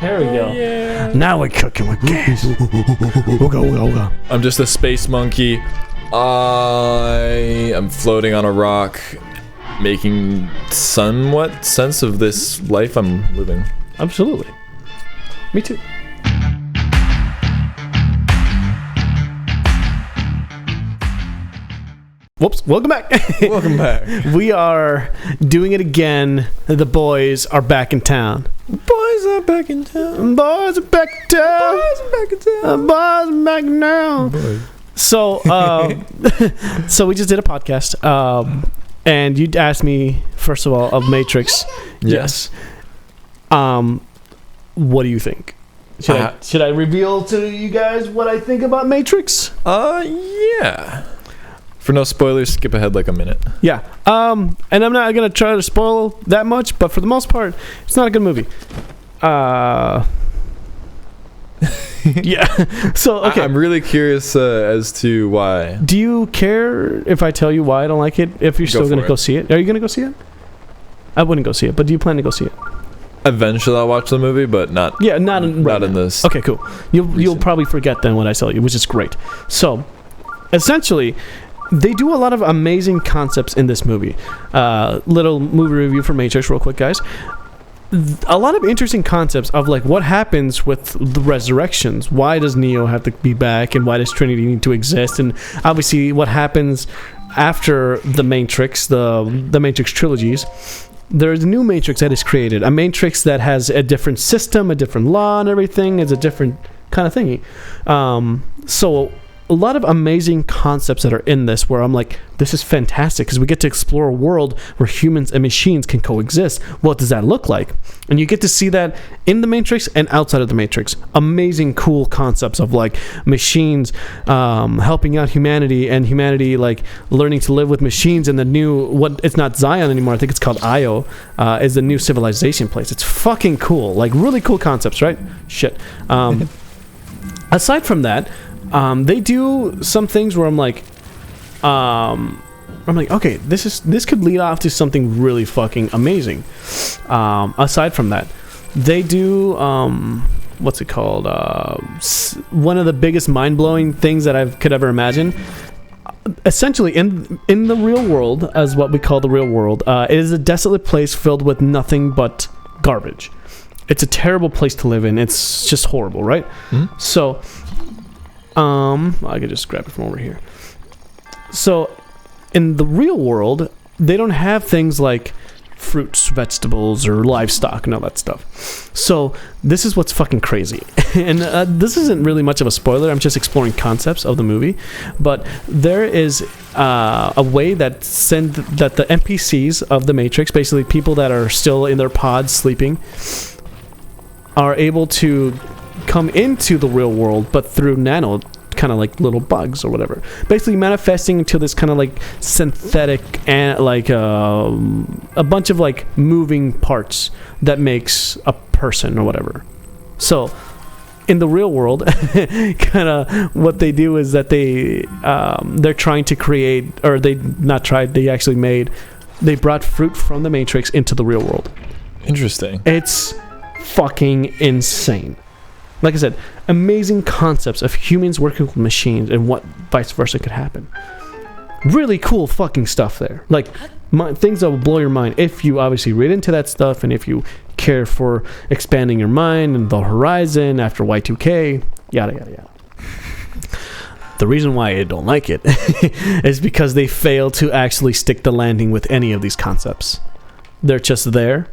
There we go. Yeah. Now we're cooking with gas. Ooga. I'm just a space monkey. I am floating on a rock, making somewhat sense of this life I'm living. Absolutely. Me too. Whoops, welcome back. Welcome back. We are doing it again. The boys are back in town. Boys are back in town. Boys are back in town. Boys are back in town. Boys are back in town. Boys. So, so we just did a podcast, and you asked me, first of all, of Mtrix. Yes. What do you think? Should I reveal to you guys what I think about Mtrix? Yeah. For no spoilers, skip ahead like a minute. Yeah. And I'm not gonna try to spoil that much, but for the most part, it's not a good movie. Yeah. So okay. I'm really curious as to why. Do you care if I tell you why I don't like it? If you're still gonna go see it, are you gonna go see it? I wouldn't go see it, but do you plan to go see it? Eventually, I'll watch the movie, but not. Yeah, not in this. Okay, cool. You'll probably forget then what I tell you, which is great. So, essentially, they do a lot of amazing concepts in this movie. Little movie review for Matrix, real quick, guys. A lot of interesting concepts of like what happens with the resurrections. Why does Neo have to be back, and why does Trinity need to exist? And obviously, what happens after the Matrix, the Matrix trilogies. There's a new Matrix that is created, a Matrix that has a different system, a different law, and everything. It's a different kind of thingy. So a lot of amazing concepts that are in this where I'm like, this is fantastic because we get to explore a world where humans and machines can coexist. What does that look like? And you get to see that in the Matrix and outside of the Matrix. Amazing, cool concepts of like machines helping out humanity, and humanity like learning to live with machines. And the new, it's not Zion anymore, I think it's called Io, is the new civilization place. It's fucking cool. Like really cool concepts, right? Shit. Aside from that, they do some things where I'm like, okay, this could lead off to something really fucking amazing. Aside from that, they do what's it called? One of the biggest mind-blowing things that I could ever imagine. Essentially, in the real world, as what we call the real world, it is a desolate place filled with nothing but garbage. It's a terrible place to live in. It's just horrible, right? Mm-hmm. So. I could just grab it from over here. So, in the real world, they don't have things like fruits, vegetables, or livestock and all that stuff. So, this is what's fucking crazy. And this isn't really much of a spoiler. I'm just exploring concepts of the movie. But there is a way that the NPCs of the Matrix, basically people that are still in their pods sleeping, are able to come into the real world, but through nano kind of like little bugs or whatever, basically manifesting into this kind of like synthetic and like a bunch of like moving parts that makes a person or whatever. So in the real world, kind of what they do is that they're trying to create, or they brought fruit from the Matrix into the real world. Interesting. It's fucking insane. Like I said, amazing concepts of humans working with machines and what vice versa could happen. Really cool fucking stuff there. Like, things that will blow your mind if you obviously read into that stuff and if you care for expanding your mind and the horizon after Y2K, yada, yada, yada. The reason why I don't like it is because they fail to actually stick the landing with any of these concepts. They're just there.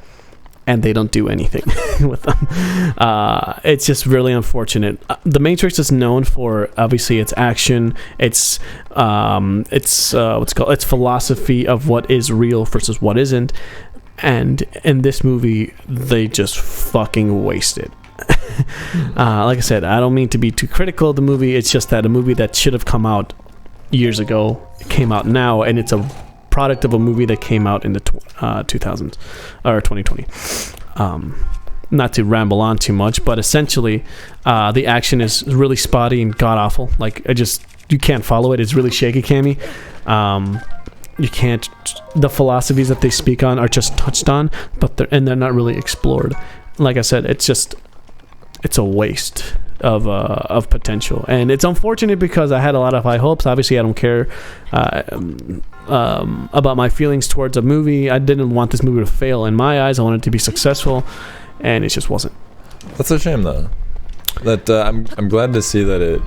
And they don't do anything with them. It's just really unfortunate. The Matrix is known for obviously its action, its its philosophy of what is real versus what isn't. And in this movie, they just fucking waste it. Like I said, I don't mean to be too critical of the movie. It's just that a movie that should have come out years ago came out now, and it's a product of a movie that came out in the 2000s or 2020. Not to ramble on too much, but essentially the action is really spotty and god awful. Like you can't follow it. It's really shaky cammy. You can't. The philosophies that they speak on are just touched on, but they're not really explored. Like I said, it's just it's a waste of potential, and it's unfortunate because I had a lot of high hopes. Obviously, I don't care about my feelings towards a movie. I didn't want this movie to fail in my eyes. I wanted it to be successful, and it just wasn't. That's a shame, though. That I'm glad to see that it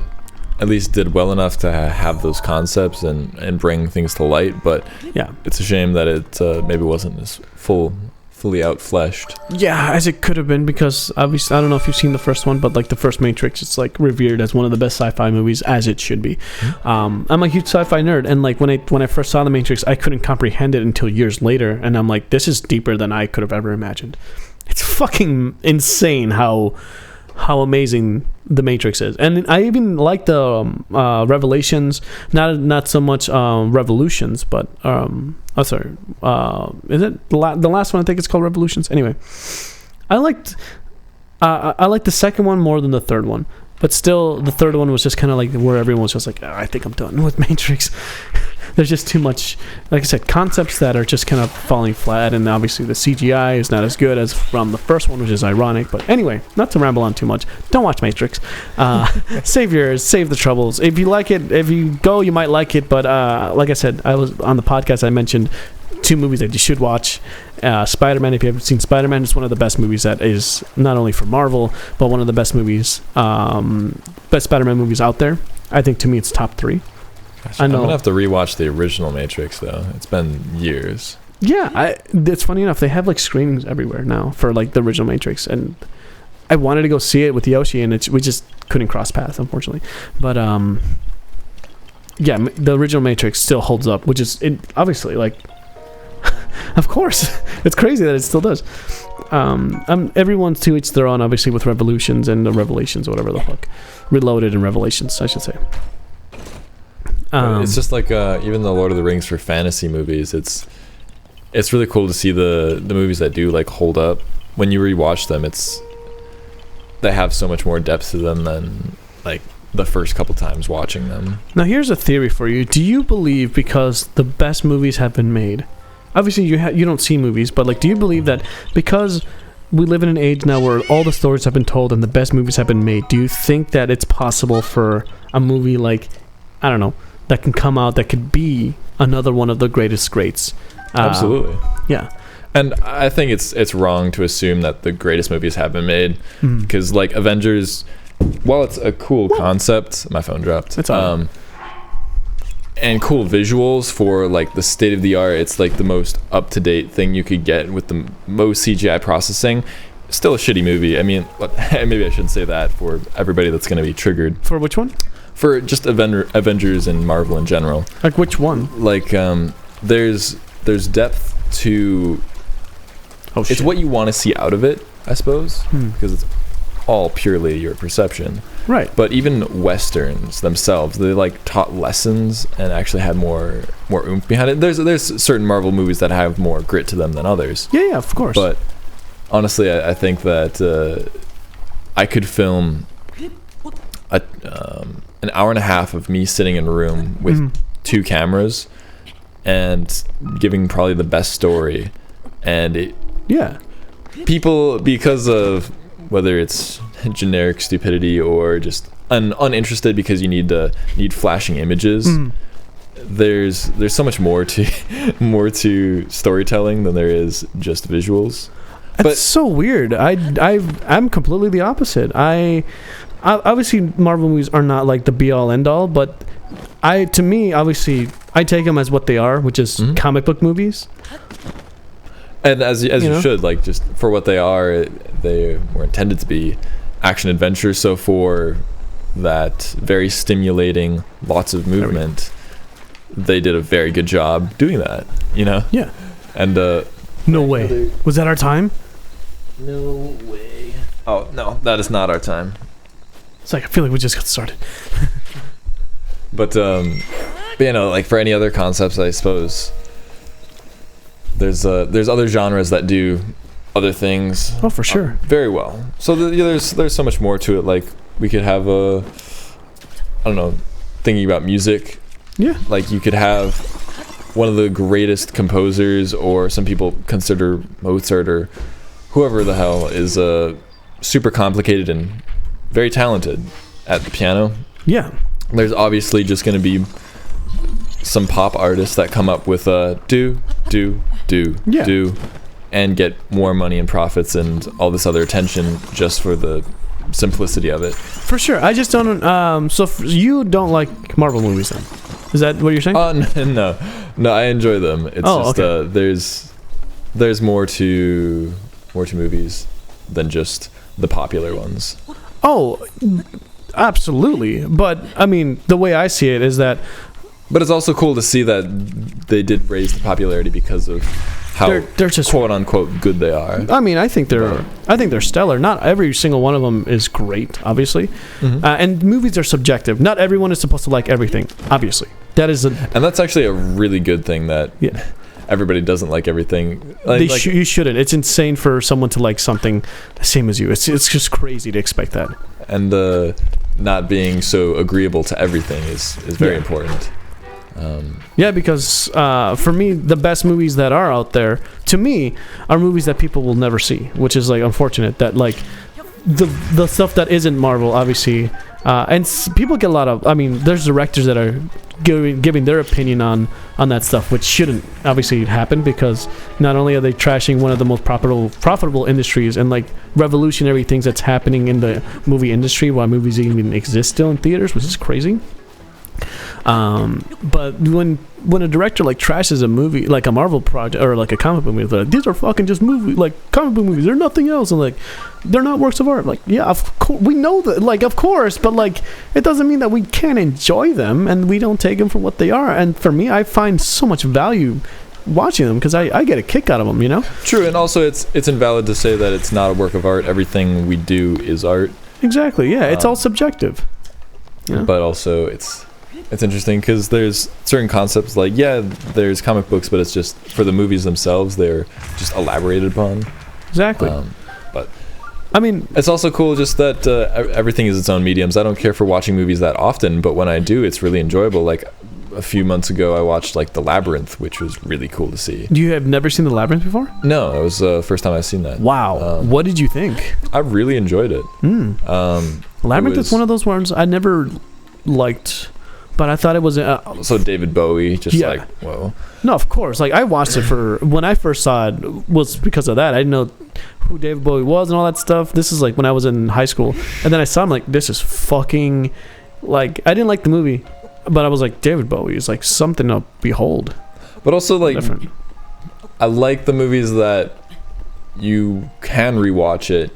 at least did well enough to have those concepts and bring things to light. But yeah, it's a shame that it maybe wasn't as fully out-fleshed. Yeah, as it could have been, because obviously I don't know if you've seen the first one, but like the first Matrix, it's like revered as one of the best sci-fi movies, as it should be. I'm a huge sci-fi nerd, and like when I first saw the Matrix, I couldn't comprehend it until years later, and I'm like, this is deeper than I could have ever imagined. It's fucking insane how amazing the Matrix is. And I even like the Revelations, not so much Revolutions, but is it the last one? I think it's called Revolutions. Anyway, I liked the second one more than the third one, but still the third one was just kind of like where everyone was just like, I think I'm done with Matrix. There's just too much, like I said, concepts that are just kind of falling flat, and obviously the CGI is not as good as from the first one, which is ironic. But anyway, not to ramble on too much, don't watch Matrix. Save the troubles. If you like it, if you go, you might like it. But like I said, I was on the podcast, I mentioned 2 movies that you should watch. Spider-Man, if you haven't seen Spider-Man, it's one of the best movies that is not only for Marvel, but one of the best movies, best Spider-Man movies out there. I think to me it's top 3. Gosh, I'm gonna have to rewatch the original Matrix, though. It's been years. Yeah, it's funny enough, they have like screenings everywhere now for like the original Matrix, and I wanted to go see it with Yoshi, and we just couldn't cross paths, unfortunately. But yeah, the original Matrix still holds up, which is obviously like, of course, it's crazy that it still does. Everyone's to each their own, obviously, with Revolutions and the Revelations, or whatever the fuck, Reloaded and Revelations, I should say. It's just like even the Lord of the Rings for fantasy movies. It's really cool to see the movies that do like hold up. When you rewatch them, they have so much more depth to them than like the first couple times watching them. Now here's a theory for you. Do you believe, because the best movies have been made, obviously you don't see movies, but like, do you believe that because we live in an age now where all the stories have been told and the best movies have been made, do you think that it's possible for a movie like, I don't know, that can come out that could be another one of the greatest greats? Absolutely. Yeah. And I think it's wrong to assume that the greatest movies have been made, because like Avengers, while it's a cool concept, my phone dropped. It's and cool visuals for like the state of the art, it's like the most up to date thing you could get with the most CGI processing. Still a shitty movie. I mean, maybe I shouldn't say that for everybody that's going to be triggered. For which one? For just Avengers and Marvel in general. Like which one? Like there's depth to. Oh shit. It's what you want to see out of it, I suppose, because it's all purely your perception. Right. But even westerns themselves, they like taught lessons and actually had more oomph behind it. There's certain Marvel movies that have more grit to them than others. Yeah, of course. But honestly, I think that I could film an hour and a half of me sitting in a room with 2 cameras and giving probably the best story, and people, because of whether it's generic stupidity or just uninterested because you need flashing images, there's so much more to storytelling than there is just visuals. It's so weird. I'm completely the opposite. I obviously Marvel movies are not like the be all end all, but to me obviously I take them as what they are, which is comic book movies. And as you should, like, just for what they are, they were intended to be action adventures. So for that very stimulating, lots of movement, they did a very good job doing that. Yeah. And no way. Was that our time? No way. Oh no, that is not our time. It's like I feel like we just got started. But like for any other concepts, I suppose there's other genres that do other things. Oh, for sure. Very well. So there's so much more to it. Like we could have I don't know, thinking about music. Yeah. Like you could have one of the greatest composers, or some people consider Mozart or whoever the hell is super complicated and very talented at the piano. Yeah. There's obviously just going to be some pop artists that come up with a do, and get more money and profits and all this other attention just for the simplicity of it. For sure. I just don't. You don't like Marvel movies then? Is that what you're saying? No, I enjoy them. It's okay. There's more to movies than just the popular ones. Oh, absolutely. But I mean, the way I see it is that. But it's also cool to see that they did raise the popularity because of how they're just quote unquote good they are. I mean, I think they're stellar. Not every single one of them is great, obviously, and movies are subjective. Not everyone is supposed to like everything, obviously. And that's actually a really good thing that everybody doesn't like everything. You shouldn't. It's insane for someone to like something the same as you. It's just crazy to expect that. And not being so agreeable to everything is very important. Because for me, the best movies that are out there, to me, are movies that people will never see, which is like unfortunate. That like the stuff that isn't Marvel, obviously, and people get a lot of. I mean, there's directors that are giving their opinion on that stuff, which shouldn't obviously happen, because not only are they trashing one of the most profitable industries and like revolutionary things that's happening in the movie industry, why movies even exist still in theaters, which is crazy. But when a director like trashes a movie, like a Marvel project or like a comic book movie, they're like, these are fucking just movies, like comic book movies, they're nothing else, and like they're not works of art. Like, yeah, of course we know that, like, of course, but like it doesn't mean that we can't enjoy them and we don't take them for what they are. And for me, I find so much value watching them because I get a kick out of them, you know. True. And also it's invalid to say that it's not a work of art. Everything we do is art. Exactly. Yeah, it's all subjective. Yeah. But also it's interesting because there's certain concepts like, there's comic books, but it's just for the movies themselves, they're just elaborated upon. Exactly. But I mean, it's also cool just that everything is its own mediums. I don't care for watching movies that often, but when I do, it's really enjoyable. Like a few months ago, I watched like The Labyrinth, which was really cool to see. You have never seen The Labyrinth before? No, it was the first time I've seen that. Wow. What did you think? I really enjoyed it. Labyrinth is one of those ones I never liked. But I thought it was so David Bowie, like, whoa. No, of course. Like, I watched it when I first saw it was because of that. I didn't know who David Bowie was and all that stuff. This is like when I was in high school, and then I saw him, like, this is fucking, like, I didn't like the movie, but I was like, David Bowie is like something to behold. But also, like, different. I like the movies that you can rewatch it,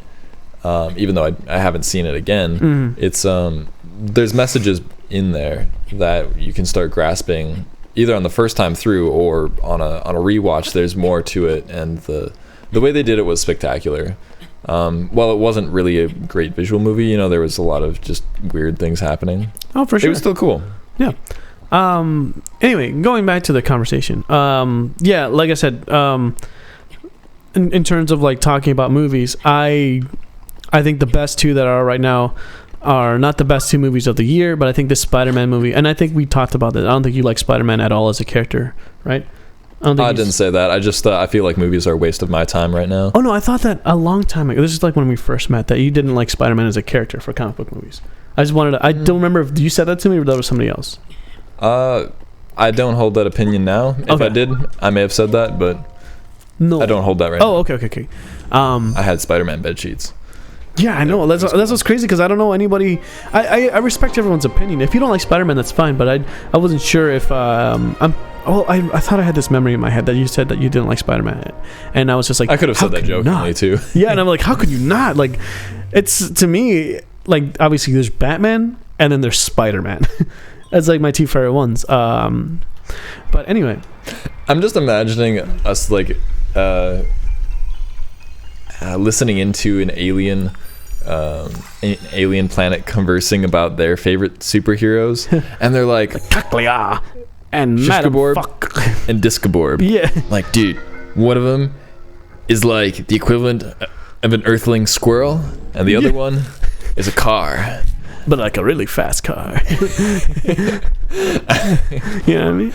even though I haven't seen it again. It's there's messages in there that you can start grasping either on the first time through or on a rewatch. There's more to it, and the way they did it was spectacular. While it wasn't really a great visual movie, you know, there was a lot of just weird things happening. Oh, for sure. It was still cool. Yeah. Anyway, going back to the conversation. Like I said, in terms of like talking about movies, I think the best two that are right now are not the best two movies of the year, but I think this Spider-Man movie, and I think we talked about that. I don't think you like Spider-Man at all as a character, right? I didn't say that. I just I feel like movies are a waste of my time right now. Oh no, I thought that a long time ago. This is like when we first met, that you didn't like Spider-Man as a character for comic book movies. I just wanted to, I don't remember if you said that to me or that was somebody else. I don't hold that opinion now. If I did, I may have said that, but no, I don't hold that right now. Oh, okay. I had Spider-Man bed sheets. Yeah, I know. That's what's crazy, because I don't know anybody. I respect everyone's opinion. If you don't like Spider-Man, that's fine. But I wasn't sure if I thought I had this memory in my head that you said that you didn't like Spider-Man, and I was just like, I could have said that jokingly too. Yeah, and I'm like, how could you not? Like, it's, to me, like, obviously there's Batman and then there's Spider-Man. That's like my two favorite ones. But anyway, I'm just imagining us like listening into an alien planet conversing about their favorite superheroes, and they're like Caclea and Discaborb and Discaborb. Yeah, like, dude, one of them is like the equivalent of an earthling squirrel, and the other one is a car, but like a really fast car. You know what I mean?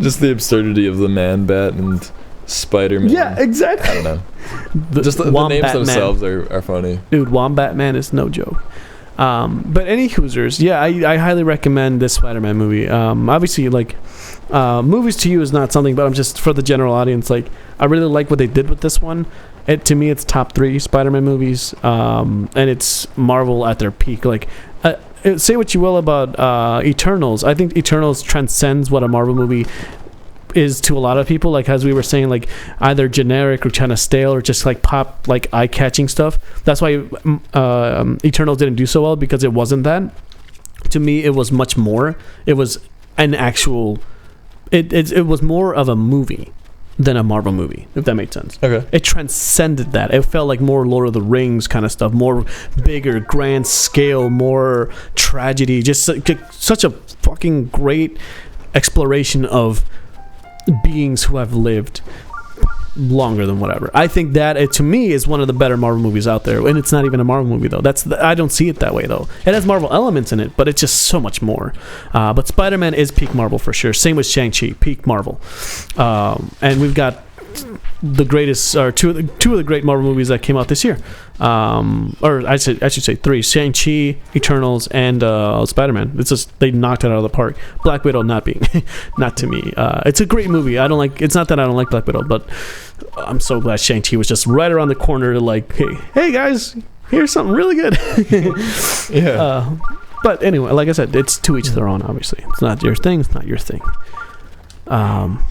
Just the absurdity of the Man Bat and Spider-Man. Yeah, exactly. I don't know. Just the names themselves are funny. Dude, Wombat Man is no joke. But any Hoosers, yeah, I highly recommend this Spider-Man movie. Obviously, like, movies to you is not something, but I'm just for the general audience. Like, I really like what they did with this one. To me, it's top 3 Spider-Man movies, and it's Marvel at their peak. Like, say what you will about Eternals. I think Eternals transcends what a Marvel movie is to a lot of people. Like, as we were saying, like, either generic or kind of stale or just like pop, like eye-catching stuff. That's why Eternals didn't do so well, because it wasn't that. To me, it was much more. It was an actual. It was more of a movie than a Marvel movie, if that made sense. Okay. It transcended that. It felt like more Lord of the Rings kind of stuff, more bigger, grand scale, more tragedy. Just such a fucking great exploration of beings who have lived longer than whatever. I think that to me is one of the better Marvel movies out there, and it's not even a Marvel movie though. I don't see it that way though. It has Marvel elements in it, but it's just so much more. But Spider-Man is peak Marvel for sure. Same with Shang-Chi, peak Marvel. And we've got the greatest, or two of the great Marvel movies that came out this year. Or I should say 3: Shang-Chi, Eternals, and Spider-Man. It's just, they knocked it out of the park. Black Widow not to me. It's a great movie. It's not that I don't like Black Widow, but I'm so glad Shang-Chi was just right around the corner to like, hey guys, here's something really good. Yeah. But anyway, like I said, it's to each their own, obviously. It's not your thing, it's not your thing.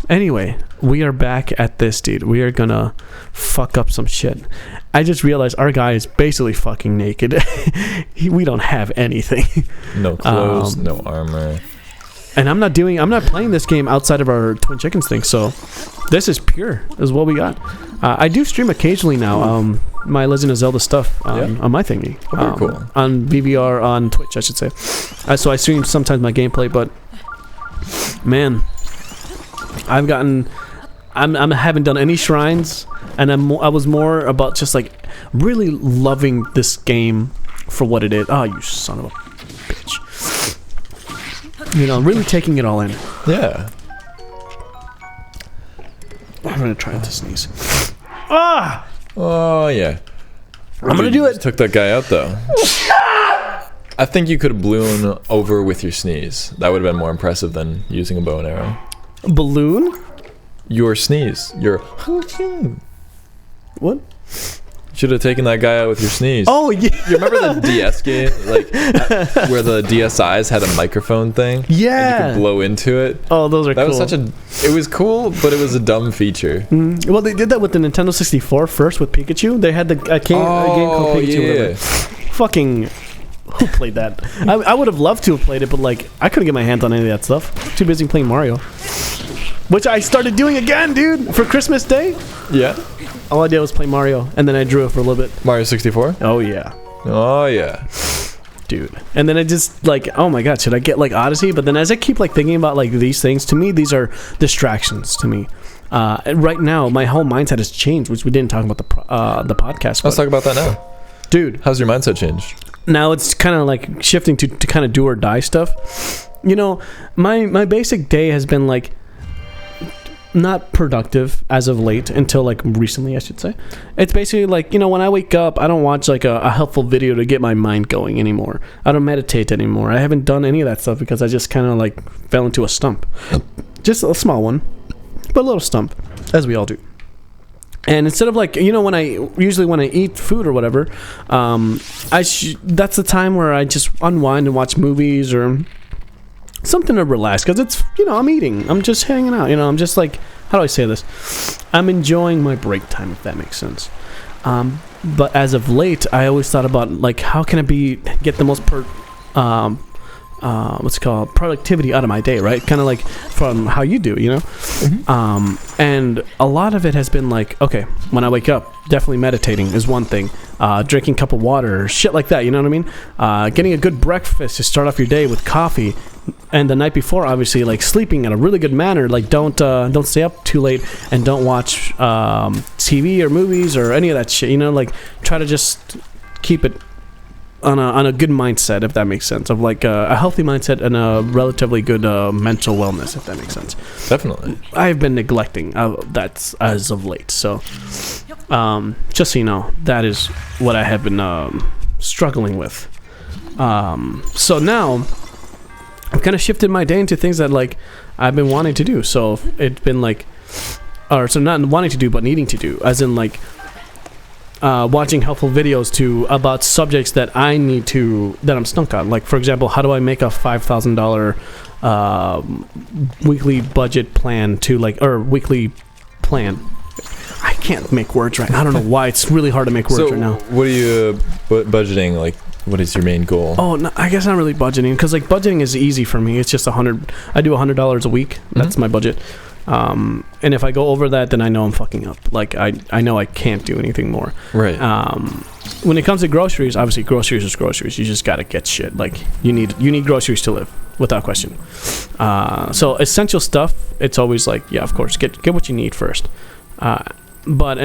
Anyway, we are back at this, dude. We are gonna fuck up some shit. I just realized our guy is basically fucking naked. We don't have anything. No clothes, no armor. And I'm not playing this game outside of our Twin Chickens thing, so this is pure. This is what we got. I do stream occasionally now. My Legend of Zelda stuff on my thingy. Very cool. On VBR on Twitch, I should say. So I stream sometimes my gameplay, but man, I haven't done any shrines, and I was more about just like really loving this game for what it is. Oh, you son of a bitch. You know, really taking it all in. Yeah. I'm gonna try not to sneeze. Ah! Oh, yeah. I'm gonna do it. Took that guy out, though. I think you could have blown over with your sneeze. That would have been more impressive than using a bow and arrow. Balloon? Your sneeze. Your... What? Should have taken that guy out with your sneeze. Oh, yeah. You remember the DS game? Like, where the DSIs had a microphone thing? Yeah. And you could blow into it? Oh, those are cool. That was it was cool, but it was a dumb feature. Well, they did that with the Nintendo 64 first with Pikachu. They had a game called Pikachu. Yeah. Fucking... Who played that? I would have loved to have played it, but like I couldn't get my hands on any of that stuff. Too busy playing Mario, which I started doing again, dude, for Christmas Day. Yeah. All I did was play Mario, and then I drew it for a little bit. Mario 64? Oh yeah. Oh yeah. Dude. And then I just like, oh my god, should I get like Odyssey? But then as I keep like thinking about like these things, to me these are distractions to me. Right now, my whole mindset has changed, which we didn't talk about the podcast. Let's talk about that now, dude. How's your mindset changed? Now it's kind of like shifting to kind of do or die stuff. You know, my basic day has been like not productive as of late until like recently, I should say. It's basically like, you know, when I wake up, I don't watch like a helpful video to get my mind going anymore. I don't meditate anymore. I haven't done any of that stuff because I just kind of like fell into a stump. Just a small one, but a little stump, as we all do. And instead of like, you know, when I eat food or whatever, that's the time where I just unwind and watch movies or something to relax, because it's, you know, I'm eating, I'm just hanging out, you know, I'm just like, how do I say this? I'm enjoying my break time, if that makes sense. But as of late, I always thought about like, how can I get the most productivity out of my day, right? Kind of like from how you do, you know? Mm-hmm. And a lot of it has been like, okay, when I wake up, definitely meditating is one thing. Drinking a cup of water, shit like that, you know what I mean? Getting a good breakfast to start off your day with coffee. And the night before, obviously, like sleeping in a really good manner. Like don't stay up too late, and don't watch TV or movies or any of that shit, you know? Like try to just keep it on a good mindset, if that makes sense, of like a healthy mindset and a relatively good mental wellness, if that makes sense. Definitely. I've been neglecting that as of late. So just so you know, that is what I have been struggling with. So now I've kind of shifted my day into things that like I've been wanting to do. So it's been like, or so not wanting to do, but needing to do, as in like watching helpful videos about subjects that that I'm stuck on. Like, for example, how do I make a $5,000 weekly budget plan or weekly plan? I can't make words right. I don't know why. It's really hard to make words right now. What are you budgeting? Like, what is your main goal? Oh, no, I guess not really budgeting, because like budgeting is easy for me. It's just I do $100 a week. That's my budget. And if I go over that, then I know I'm fucking up. Like I know I can't do anything more. Right. When it comes to groceries, obviously groceries is groceries. You just gotta get shit. Like you need groceries to live, without question. So essential stuff, it's always like, yeah, of course, get what you need first. But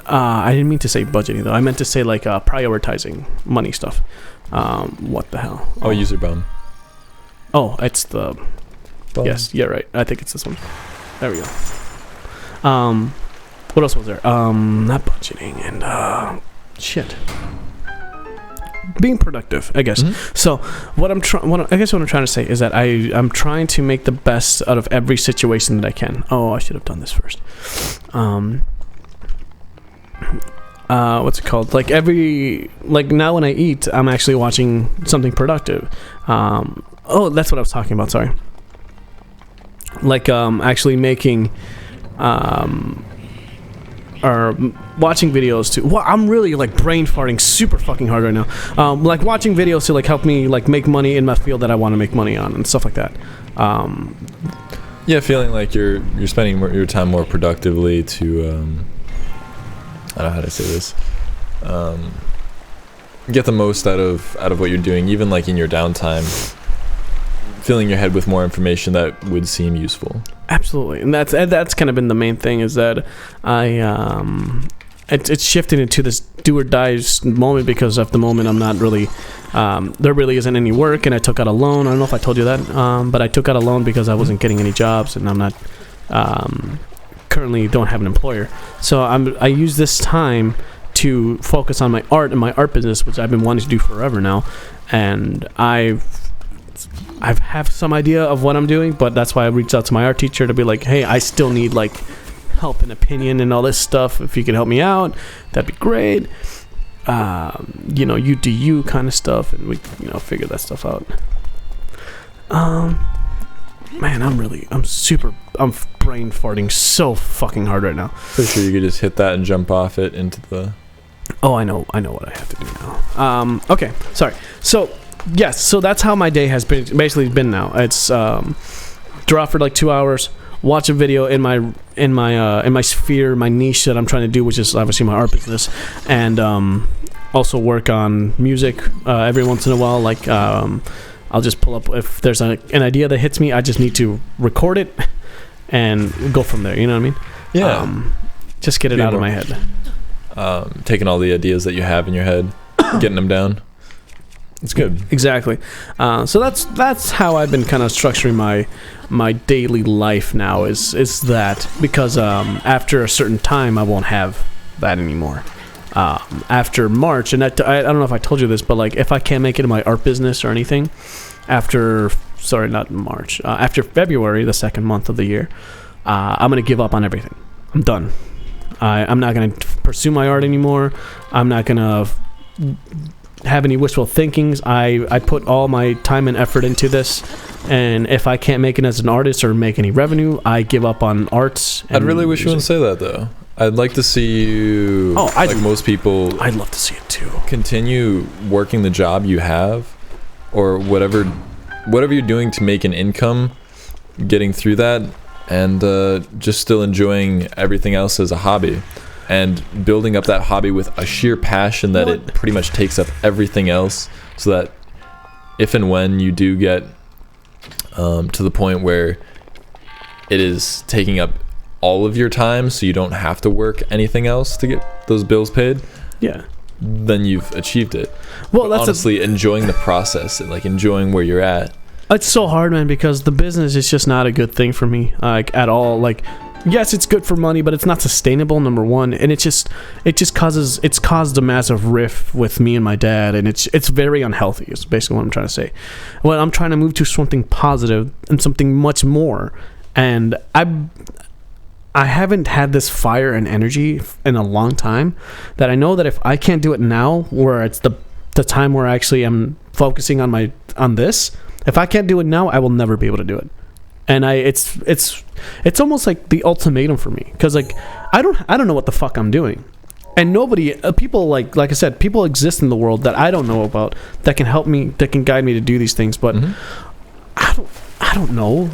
I didn't mean to say budgeting though. I meant to say like prioritizing money stuff. What the hell? Oh, user bum. Oh, it's the. Bum. Yes, yeah, right. I think it's this one. There we go. What else was there? Not budgeting and shit. Being productive, I guess. Mm-hmm. So what I'm trying to say is that I'm trying to make the best out of every situation that I can. Oh, I should have done this first. What's it called? Like now when I eat, I'm actually watching something productive. Oh, that's what I was talking about. Sorry. Like actually making or watching videos too. Well, I'm really like brain farting super fucking hard right now. Like watching videos to like help me like make money in my field that I want to make money on and stuff like that. Yeah, feeling like you're spending your time more productively to I don't know how to say this. Get the most out of what you're doing, even like in your downtime. Filling your head with more information that would seem useful. Absolutely, and that's kind of been the main thing, is that it's shifted into this do or die moment, because at the moment I'm not really there really isn't any work, and I took out a loan. I don't know if I told you that, but I took out a loan because I wasn't getting any jobs, and I'm not currently don't have an employer. So I use this time to focus on my art and my art business, which I've been wanting to do forever now, and I have some idea of what I'm doing, but that's why I reached out to my art teacher to be like, hey, I still need like help and opinion and all this stuff. If you could help me out, that'd be great. You do you kind of stuff, and we figure that stuff out. Man, I'm brain farting so fucking hard right now. Pretty sure you could just hit that and jump off it into the. Oh, I know what I have to do now. Okay, sorry. So. Yes, so that's how my day has basically been now. It's draw for like 2 hours, watch a video in my sphere, my niche that I'm trying to do, which is obviously my art business, and also work on music every once in a while. Like I'll just pull up if there's an idea that hits me. I just need to record it and go from there. You know what I mean? Yeah. Just get it out of my head. Taking all the ideas that you have in your head, getting them down. It's good. Exactly. So that's how I've been kind of structuring my daily life now. Is that because after a certain time I won't have that anymore. After March, and I don't know if I told you this, but like if I can't make it in my art business or anything after February, the second month of the year, I'm gonna give up on everything. I'm done. I'm not gonna pursue my art anymore. I'm not gonna have any wishful thinkings. I put all my time and effort into this, and if I can't make it as an artist or make any revenue, I give up on arts. I'd really wish you wouldn't say that though. I'd like to see you, most people, I'd love to see it too, continue working the job you have, or whatever you're doing to make an income, getting through that, and just still enjoying everything else as a hobby. And building up that hobby with a sheer passion that it pretty much takes up everything else, so that if and when you do get to the point where it is taking up all of your time, so you don't have to work anything else to get those bills paid. Yeah. then you've achieved it. Well, that's honestly enjoying the process and like enjoying where you're at. It's so hard, man, because the business is just not a good thing for me, like at all. Like, yes, it's good for money, but it's not sustainable, number one, and it's caused a massive rift with me and my dad, and it's very unhealthy. Is basically what I'm trying to say. Well, I'm trying to move to something positive and something much more, and I haven't had this fire and energy in a long time, that I know that if I can't do it now, where it's the time where actually I'm focusing on this, if I can't do it now, I will never be able to do it. And it's almost like the ultimatum for me, because like I don't know what the fuck I'm doing, and nobody people like I said, people exist in the world that I don't know about, that can help me, that can guide me to do these things, but I don't know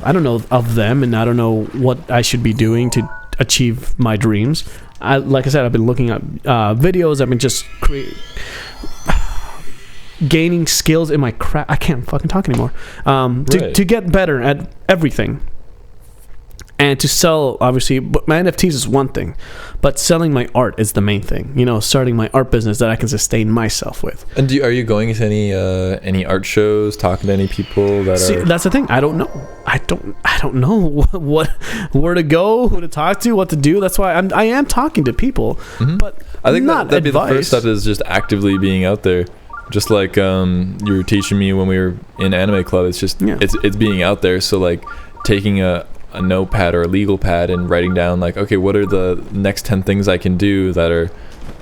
of them, and I don't know what I should be doing to achieve my dreams. Like I said, I've been looking at videos. I've been just gaining skills in my craft. I can't fucking talk anymore. To get better at everything, and to sell, obviously. But my NFTs is one thing, but selling my art is the main thing. You know, starting my art business that I can sustain myself with. And are you going to any art shows? Talking to any people that are? That's the thing. I don't know. I don't know where to go, who to talk to, what to do. That's why I am talking to people, but I think not that'd be the advice. first step, is just actively being out there. Just like you were teaching me when we were in anime club, it's just it's being out there. So like taking a notepad or a legal pad and writing down like, okay, what are the next 10 things I can do that are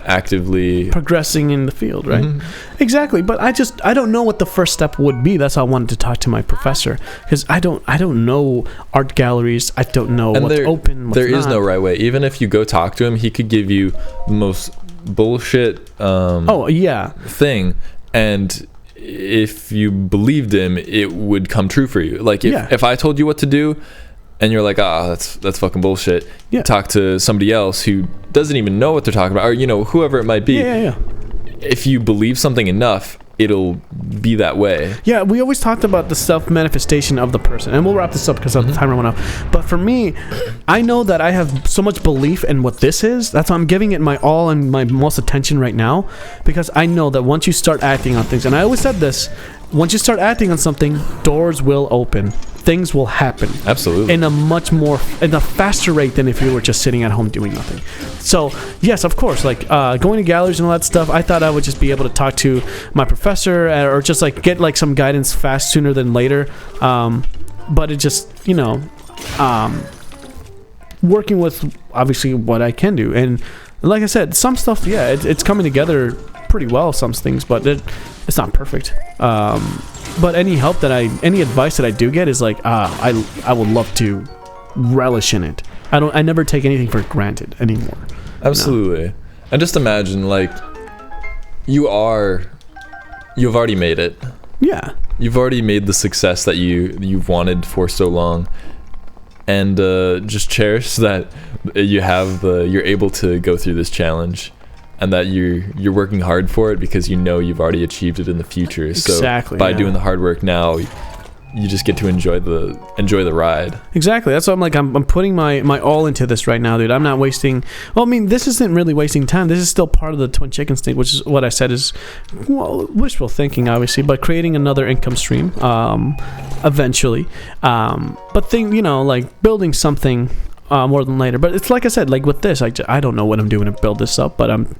actively progressing in the field, right? Exactly. But I don't know what the first step would be. That's why I wanted to talk to my professor, because I don't know art galleries. I don't know what's open, what's there not. is no right way. Even if you go talk to him, he could give you the most bullshit thing, and if you believed him, it would come true for you. Like if I told you what to do and you're like, that's fucking bullshit, talk to somebody else who doesn't even know what they're talking about, or you know, whoever it might be. If you believe something enough, it'll be that way. Yeah, we always talked about the self-manifestation of the person, and we'll wrap this up because of the timer went off. But for me, I know that I have so much belief in what this is. That's why I'm giving it my all and my most attention right now, because I know that once you start acting on things, and I always said this, once you start acting on something, doors will open. Things will happen. Absolutely. In a faster rate than if you were just sitting at home doing nothing. So, yes, of course, like going to galleries and all that stuff, I thought I would just be able to talk to my professor or just like get like some guidance fast sooner than later. But it just, you know, working with obviously what I can do. And like I said, some stuff, it's coming together pretty well, some things, but it's not perfect. But any advice that I do get is like, I would love to relish in it. I never take anything for granted anymore. Absolutely. You know? And just imagine, like, you've already made it. Yeah. You've already made the success that you've wanted for so long. And just cherish that you're able to go through this challenge. And that you're working hard for it, because you know you've already achieved it in the future. Exactly. So by doing the hard work now, you just get to enjoy the ride. Exactly. That's what I'm like. I'm putting my all into this right now, dude. I'm not wasting. Well, I mean, this isn't really wasting time. This is still part of the twin chicken state, which is what I said is wishful thinking, obviously, but creating another income stream eventually. But like building something more than later. But it's like I said, like with this, I don't know what I'm doing to build this up, but I'm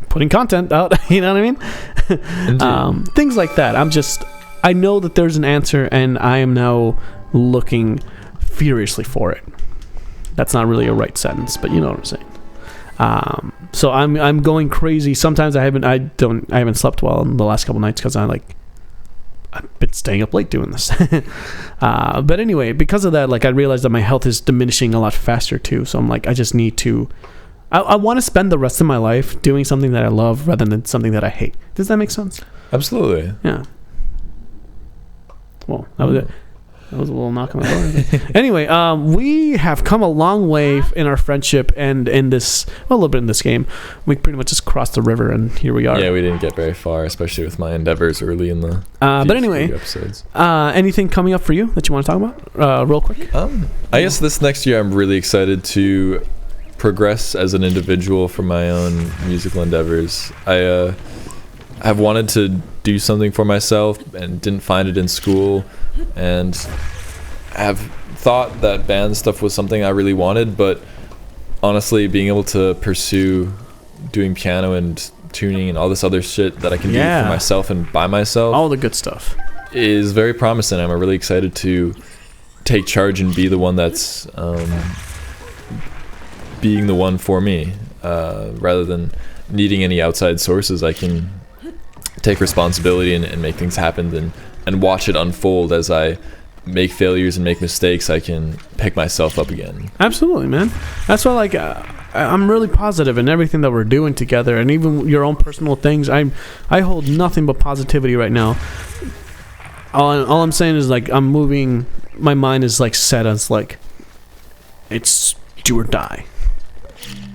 putting content out. You know what I mean? Things like that. I know that there's an answer, and I am now looking furiously for it. That's not really a right sentence, but you know what I'm saying. So I'm going crazy. Sometimes I haven't slept well in the last couple nights because I've been staying up late doing this. But anyway, because of that, like I realized that my health is diminishing a lot faster too. So I'm like, I just need to. I want to spend the rest of my life doing something that I love rather than something that I hate. Does that make sense? Absolutely. Yeah. Well, that was it. That was a little knock on the door. Anyway, we have come a long way in our friendship and in this, a little bit in this game. We pretty much just crossed the river, and here we are. Yeah, we didn't get very far, especially with my endeavors early in the but anyway, episodes. Anything coming up for you that you want to talk about real quick? I guess this next year I'm really excited to progress as an individual for my own musical endeavors. I have wanted to do something for myself and didn't find it in school, and have thought that band stuff was something I really wanted, but honestly, being able to pursue doing piano and tuning and all this other shit that I can do for myself and by myself, all the good stuff, is very promising. I'm really excited to take charge and be the one that's being the one for me, rather than needing any outside sources. I can take responsibility and make things happen and watch it unfold. As I make failures and make mistakes, I can pick myself up again. Absolutely, man. That's why, like, I'm really positive in everything that we're doing together, and even your own personal things. I hold nothing but positivity right now. All I'm saying is, like, I'm moving. My mind is like set as like, it's do or die.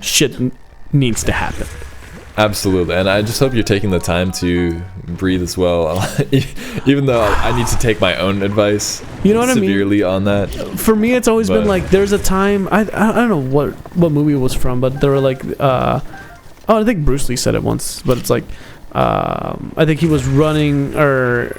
Shit needs to happen. Absolutely, and I just hope you're taking the time to breathe as well. Even though I need to take my own advice, you know what severely on that. For me, it's always been like, there's a time, I don't know what movie it was from, but they were like, I think Bruce Lee said it once, but it's like, I think he was running, or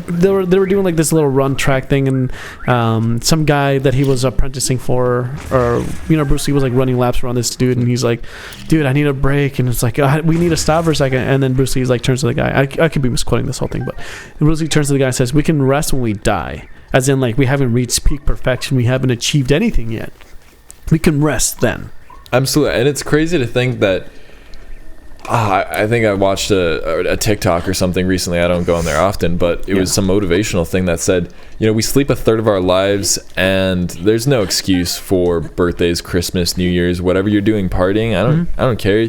they were doing like this little run track thing, and some guy that he was apprenticing for, or Bruce Lee was like running laps around this dude, and he's like, dude, I need a break, and it's like, we need to stop for a second, and then Bruce Lee's like turns to the guy, I could be misquoting this whole thing, but Bruce Lee turns to the guy and says, we can rest when we die, as in like we haven't reached peak perfection, we haven't achieved anything yet, we can rest then. Absolutely, and it's crazy to think that. I think I watched a TikTok or something recently. I don't go on there often, but it was some motivational thing that said, we sleep a third of our lives, and there's no excuse for birthdays, Christmas, New Year's, whatever you're doing, partying. I don't care.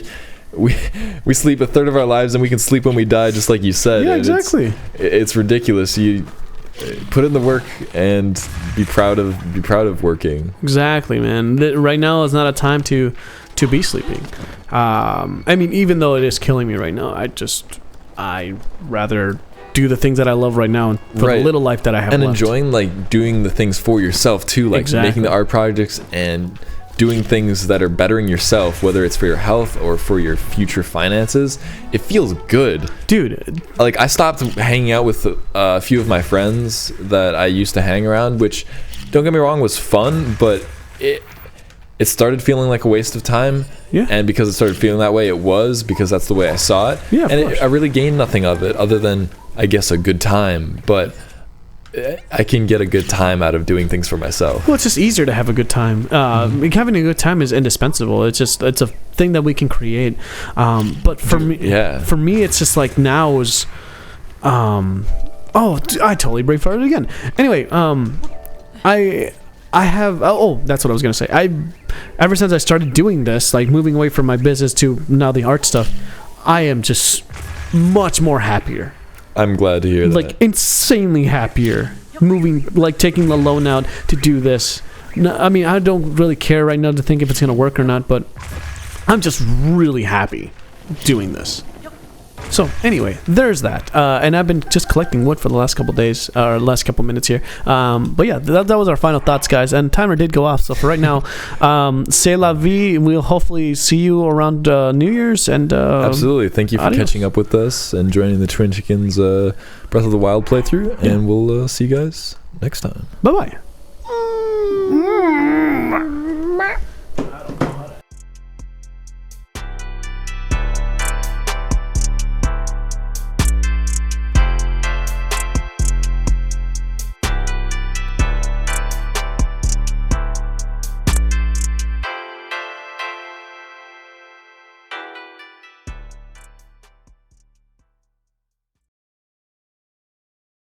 We sleep a third of our lives, and we can sleep when we die, just like you said. Yeah, exactly. It's ridiculous. You put in the work and be proud of working. Exactly, man. Right now is not a time to be sleeping. I mean, even though it is killing me right now, I rather do the things that I love right now for the little life that I have and left. Enjoying like doing the things for yourself too, like making the art projects and doing things that are bettering yourself, whether it's for your health or for your future finances. It feels good, dude. Like, I stopped hanging out with a few of my friends that I used to hang around, which, don't get me wrong, was fun, but it started feeling like a waste of time. Yeah. And because it started feeling that way, it was because that's the way I saw it. Yeah, and I really gained nothing of it other than, I guess, a good time. But I can get a good time out of doing things for myself. Well, it's just easier to have a good time. Having a good time is indispensable. It's a thing that we can create. But for me, it's just like now is, I totally brain farted again. Anyway, I have, that's what I was going to say. Ever since I started doing this, like moving away from my business to now the art stuff, I am just much more happier. I'm glad to hear that. Like, insanely happier. Moving, like taking the loan out to do this. No, I mean, I don't really care right now to think if it's going to work or not, but I'm just really happy doing this. So anyway, there's that, and I've been just collecting wood for the last couple days, or last couple minutes here. But yeah, that was our final thoughts, guys. And timer did go off, so for right now, c'est la vie. We'll hopefully see you around New Year's. And absolutely, thank you for catching up with us and joining the Twin Chickens Breath of the Wild playthrough. And we'll see you guys next time. Bye bye.